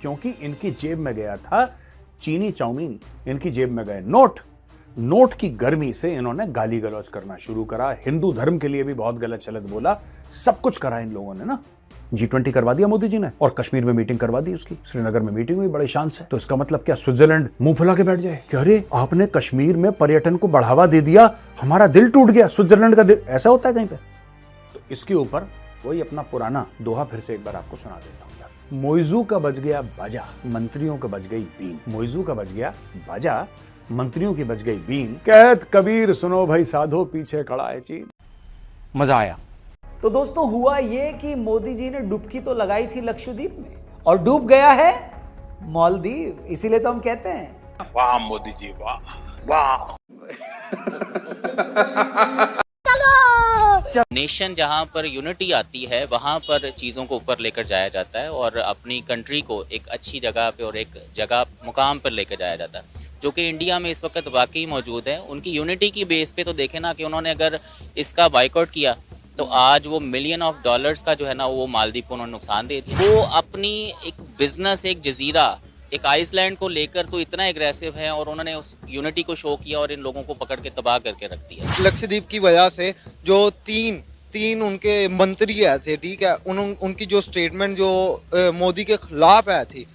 क्योंकि इनकी जेब में गया था चीनी चाउमीन, इनकी जेब में गए नोट की गर्मी से इन्होंने गाली गलौज करना शुरू करा, हिंदू धर्म के लिए भी बहुत गलत चलत बोला, सब कुछ करा इन लोगों ने ना। G20 करवा दिया मोदी जी ने और कश्मीर में मीटिंग करवा दी उसकी, श्रीनगर में मीटिंग हुई बड़े शान से। तो इसका मतलब क्या स्विट्जरलैंड मुंह फुला के बैठ जाए कि अरे आपने कश्मीर में पर्यटन को बढ़ावा दे दिया, हमारा दिल टूट गया, स्विट्जरलैंड का दिल? ऐसा होता है कहीं पे? तो इसके ऊपर वही अपना पुराना दोहा फिर से एक बार आपको सुना देता हूं। मोइजू का बज गया बाजा, मंत्रियों का बज गई बीन। मोइजू का बज गया बाजा, मंत्रियों की बज गई बीन। कहत कबीर सुनो भाई साधो, पीछे खड़ा है चीन। मजा आया। तो दोस्तों हुआ ये कि मोदी जी ने डुबकी तो लगाई थी लक्षद्वीप में और डूब गया है मालदीव। इसीलिए तो हम कहते हैं वाह मोदी जी वाह वाह। नेशन जहाँ पर यूनिटी आती है वहाँ पर चीज़ों को ऊपर लेकर जाया जाता है और अपनी कंट्री को एक अच्छी जगह पे और एक जगह मुकाम पर लेकर जाया जाता है, जो कि इंडिया में इस वक्त वाकई मौजूद है। उनकी यूनिटी की बेस पे तो देखें ना कि उन्होंने अगर इसका बाइकआउट किया तो आज वो $मिलियन का जो है ना वो मालदीव को उन्होंने नुकसान दे दिया। वो अपनी एक बिजनेस, एक जजीरा, एक आइसलैंड को लेकर तो इतना एग्रेसिव है और उन्होंने उस यूनिटी को शो किया और इन लोगों को पकड़ के तबाह करके रख दिया। लक्षद्वीप की वजह से जो तीन उनके मंत्री आए थे, ठीक है, उनकी जो स्टेटमेंट जो मोदी के खिलाफ आई थी,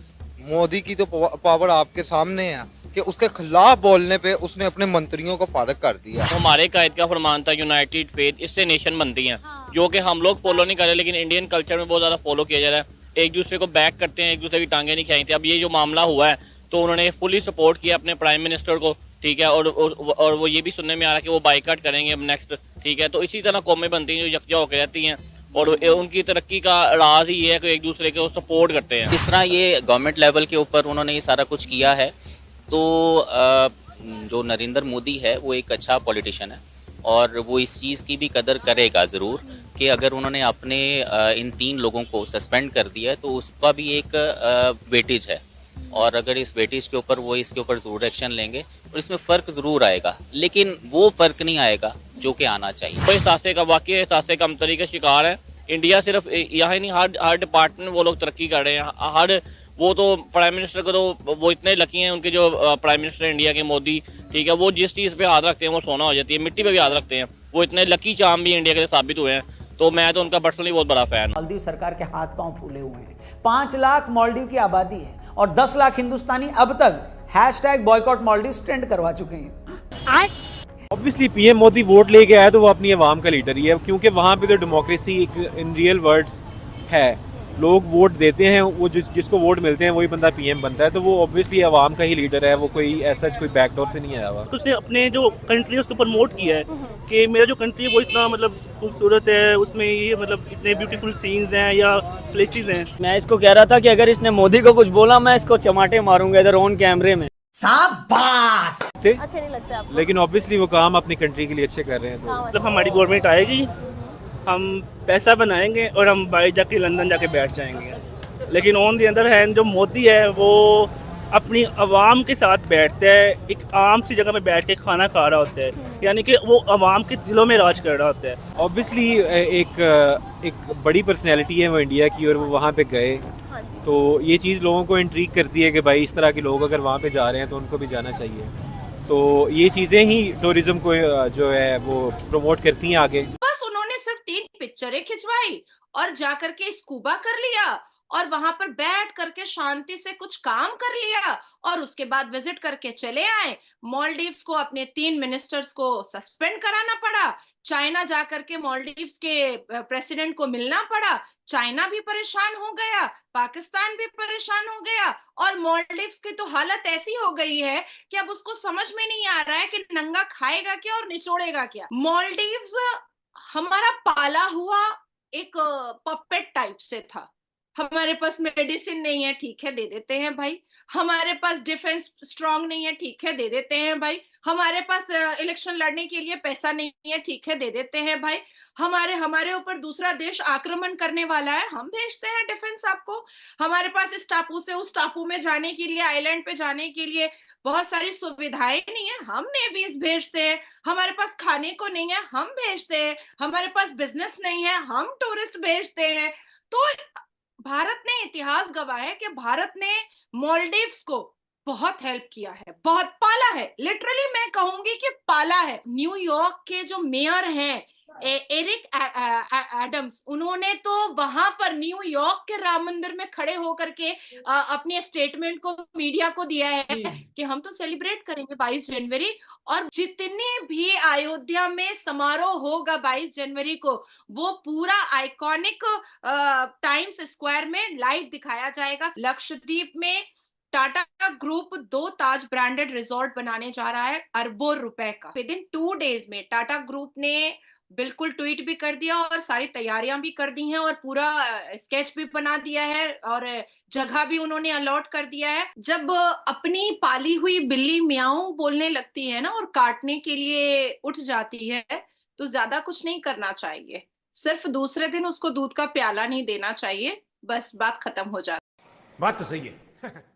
मोदी की तो पावर आपके सामने है कि उसके खिलाफ बोलने पे उसने अपने मंत्रियों को फारग कर दिया। हमारे कायद का फरमान था यूनाइटेड फेथ, इससे नेशन बनती हैं, जो कि हम लोग फॉलो नहीं कर रहे, लेकिन इंडियन कल्चर में बहुत ज़्यादा फॉलो किया जा रहा है। एक दूसरे को बैक करते हैं, एक दूसरे की टांगे नहीं खींचते। अब ये जो मामला हुआ है तो उन्होंने फुली सपोर्ट किया अपने प्राइम मिनिस्टर को, ठीक है, और वो ये भी सुनने में आ रहा है कि वो बाइकआउट करेंगे अब नेक्स्ट, ठीक है। तो इसी तरह कौमें बनती हैं जो यकजा होकर रहती हैं और उनकी तरक्की का राज ही ये है कि एक दूसरे को सपोर्ट करते हैं। इस तरह ये गवर्नमेंट लेवल के ऊपर उन्होंने ये सारा कुछ किया है। तो जो नरेंद्र मोदी है वो एक अच्छा पॉलिटिशियन है और वो इस चीज़ की भी कदर करेगा ज़रूर कि अगर उन्होंने अपने इन 3 लोगों को सस्पेंड कर दिया है तो उसका भी एक वेटेज है और अगर इस वेटेज के ऊपर वो इसके ऊपर ज़रूर एक्शन लेंगे और इसमें फ़र्क ज़रूर आएगा, लेकिन वो फ़र्क नहीं आएगा जो कि आना चाहिए। कोई एहसासे का वाकई एहसासे कमतरी का शिकार है इंडिया। सिर्फ यहाँ ही नहीं, हर डिपार्टमेंट वो लोग तरक्की कर रहे हैं। हर वो तो प्राइम मिनिस्टर को तो वो इतने लकी हैं, उनके जो प्राइम मिनिस्टर इंडिया के मोदी, ठीक है, वो जिस चीज़ पे हाथ रखते हैं वो सोना हो जाती है, मिट्टी पे भी हाथ रखते हैं। वो इतने लकी चाम भी इंडिया के साबित हुए हैं, तो मैं तो उनका पर्सनली बहुत बड़ा फैन हूँ। मालदीव सरकार के हाथ पांव फूले हुए हैं। 5 लाख मालदीव की आबादी है और 10 लाख हिंदुस्तानी अब तक #बॉयकॉट मालदीव ट्रेंड करवा चुके हैं। ऑब्वियसली पीएम मोदी वोट लेके आया तो वो अपनी आवाम का लीडर ही है, क्योंकि वहाँ पे तो डेमोक्रेसी इन रियल वर्ड्स है। लोग वोट देते हैं, वो जिसको वोट मिलते हैं वही बंदा पीएम बनता है, तो वो ऑब्वियसली आवाम का ही लीडर है। वो कोई ऐसा कोई बैकडोर से नहीं आया हुआ। उसने अपने जो कंट्री है उसको प्रमोट किया है कि मेरा जो कंट्री है वो इतना मतलब खूबसूरत है, उसमें ये मतलब इतने ब्यूटीफुल सीन्स हैं या प्लेसेस हैं। मैं इसको कह रहा था कि अगर इसने मोदी को कुछ बोला मैं इसको चमाटे मारूंगा इधर ऑन कैमरे में। शाबाश। अच्छे नहीं लगते आपको? लेकिन ऑब्वियसली वो काम अपनी कंट्री के लिए अच्छे कर रहे हैं। तो मतलब हमारी गवर्नमेंट आएगी, हम पैसा बनाएंगे और हम बाहर जाके लंदन जाके बैठ जाएंगे। लेकिन ऑन दी अदर हैंड जो मोदी है वो अपनी आवाम के साथ बैठता है, एक आम सी जगह में बैठ के खाना खा रहा होता है, यानी कि वो आवाम के दिलों में राज कर रहा होता है। ऑब्वियसली एक बड़ी पर्सनैलिटी है वो इंडिया की और वो वहाँ पे गए, तो ये चीज़ लोगों को इंट्रीग करती है कि भाई इस तरह के लोग अगर वहाँ पे जा रहे हैं तो उनको भी जाना चाहिए। तो ये चीज़ें ही टूरिज्म को जो है वो प्रमोट करती हैं आगे। बस उन्होंने सिर्फ 3 पिक्चरें खिंचवाई और जाकर के स्कूबा कर लिया और वहां पर बैठ करके शांति से कुछ काम कर लिया और उसके बाद विजिट करके चले आए। मालदीव्स को अपने 3 मिनिस्टर्स को सस्पेंड कराना पड़ा, चाइना जाकर के मालदीव्स के प्रेसिडेंट को मिलना पड़ा, चाइना भी परेशान हो गया, पाकिस्तान भी परेशान हो गया और मालदीव्स की तो हालत ऐसी हो गई है कि अब उसको समझ में नहीं आ रहा है कि नंगा खाएगा क्या और निचोड़ेगा क्या। मालदीव्स हमारा पाला हुआ एक पपेट टाइप से था। हमारे पास मेडिसिन नहीं है, ठीक है दे देते हैं भाई। हमारे पास डिफेंस स्ट्रांग नहीं है, ठीक है दे देते हैं भाई। हमारे पास इलेक्शन लड़ने के लिए पैसा नहीं है, ठीक है दे देते हैं भाई। हमारे ऊपर दूसरा देश आक्रमण करने वाला है, हम भेजते हैं डिफेंस आपको। हमारे पास इस टापू से उस टापू में जाने के लिए, आइलैंड पे जाने के लिए बहुत सारी सुविधाएं नहीं है, हम नेवीज भेजते हैं। हमारे पास खाने को नहीं है, हम भेजते हैं। हमारे पास बिजनेस नहीं है, हम टूरिस्ट भेजते हैं। तो भारत ने इतिहास गवाह है कि भारत ने मालदीव्स को बहुत हेल्प किया है, बहुत पाला है, लिटरली मैं कहूंगी कि पाला है। न्यूयॉर्क के जो मेयर हैं एरिक एडम्स, उन्होंने तो वहां पर न्यूयॉर्क के राम मंदिर में खड़े होकर के अपने स्टेटमेंट को मीडिया को दिया है कि हम तो सेलिब्रेट करेंगे 22 जनवरी, और जितने भी अयोध्या में समारोह होगा 22 जनवरी को, वो पूरा आइकॉनिक टाइम्स स्क्वायर में लाइव दिखाया जाएगा। लक्षद्वीप में टाटा ग्रुप 2 ताज ब्रांडेड रिजॉर्ट बनाने जा रहा है अरबों रुपए का। विद इन 2 डेज में टाटा ग्रुप ने बिल्कुल ट्वीट भी कर दिया और सारी तैयारियां भी कर दी हैं और पूरा स्केच भी बना दिया है और जगह भी उन्होंने अलॉट कर दिया है। जब अपनी पाली हुई बिल्ली म्याऊं बोलने लगती है ना और काटने के लिए उठ जाती है, तो ज्यादा कुछ नहीं करना चाहिए, सिर्फ दूसरे दिन उसको दूध का प्याला नहीं देना चाहिए, बस बात खत्म हो जाती। बात तो सही है।